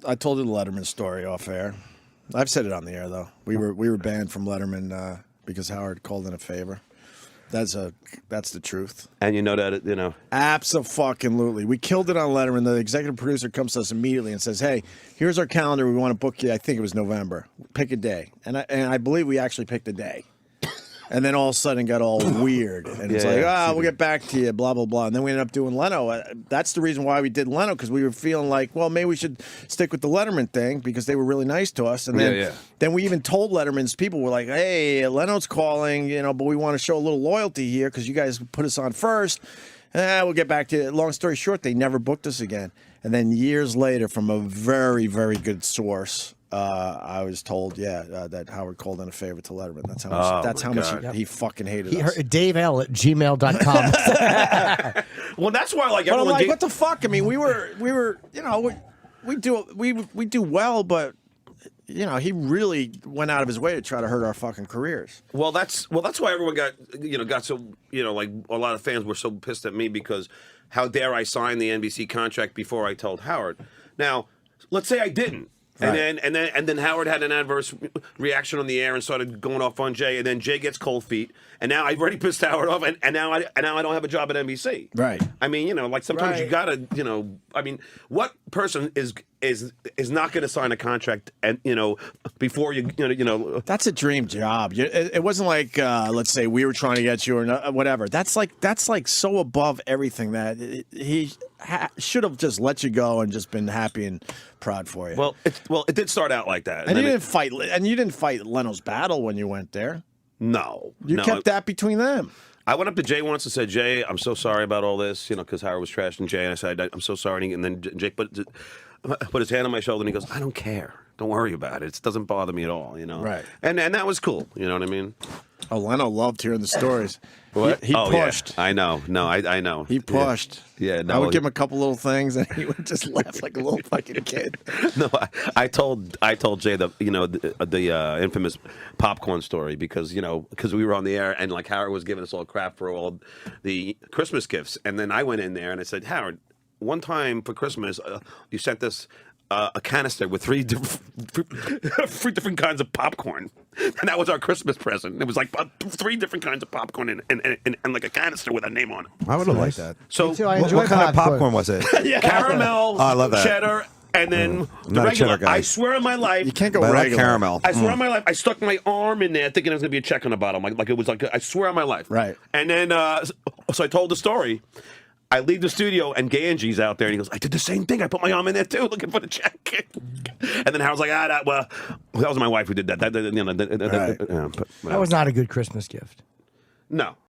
I told you the Letterman story off air. I've said it on the air though. We were banned from Letterman because Howard called in a favor. That's the truth. And you know that, you know. Absolutely. We killed it on Letterman. The executive producer comes to us immediately and says, hey, here's our calendar. We want to book you. I think it was November. Pick a day. And I believe we actually picked a day. And then all of a sudden it got all weird. And it's like, we'll get back to you, blah, blah, blah. And then we ended up doing Leno. That's the reason why we did Leno, because we were feeling like, well, maybe we should stick with the Letterman thing because they were really nice to us. And then we even told Letterman's people, we're like, hey, Leno's calling, but we want to show a little loyalty here because you guys put us on first. We'll get back to it. Long story short, they never booked us again. And then years later, from a very, very good source, I was told, that Howard called in a favor to Letterman. That's how much he fucking hated us. DaveL@gmail.com. Well, that's why, like, but everyone. I'm like, what the fuck? I mean, we do well, but he really went out of his way to try to hurt our fucking careers. Well, that's why everyone got so like a lot of fans were so pissed at me because how dare I sign the NBC contract before I told Howard? Now, let's say I didn't. Right. And then Howard had an adverse reaction on the air and started going off on Jay, and then Jay gets cold feet, and now I've already pissed Howard off, and now I don't have a job at NBC. Right. I mean, like sometimes you gotta, I mean, what person is not going to sign a contract and before you That's a dream job. It wasn't like let's say we were trying to get you or whatever. That's like so above everything that he should have just let you go and just been happy and proud for you. Well, it did start out like that, and you didn't fight Leno's battle when you went there. No, you kept that between them. I went up to Jay once and said, Jay, I'm so sorry about all this, because Howard was trashing Jay, and I said, I'm so sorry, and then Jay put his hand on my shoulder and he goes, I don't care. Don't worry about it. It doesn't bother me at all, Right. And that was cool. You know what I mean? Oh, Leno loved hearing the stories. What? He pushed. Yeah. I know. No, I know. He pushed. Yeah. No, I would give him a couple little things, and he would just laugh like a little fucking kid. No, I told Jay the infamous popcorn story because we were on the air and like Howard was giving us all crap for all the Christmas gifts, and then I went in there and I said, Howard, one time for Christmas, you sent us a canister with three different kinds of popcorn, and that was our Christmas present. It was like 3 different kinds of popcorn and like a canister with a name on it. I would have liked that. So what kind of popcorn was it? Caramel, I love that. Cheddar, and then the not a regular. cheddar guy. I swear on my life, You can't go But I like regular. caramel. I swear on my life, I stuck my arm in there thinking there was going to be a check on the bottom. Like it was like, I swear on my life. Right. And then, so I told the story. I leave the studio and Ganji's out there and he goes, I did the same thing. I put my arm in there too, looking for the check. And then Howard's like, that was my wife who did that. Right. That was not a good Christmas gift. No.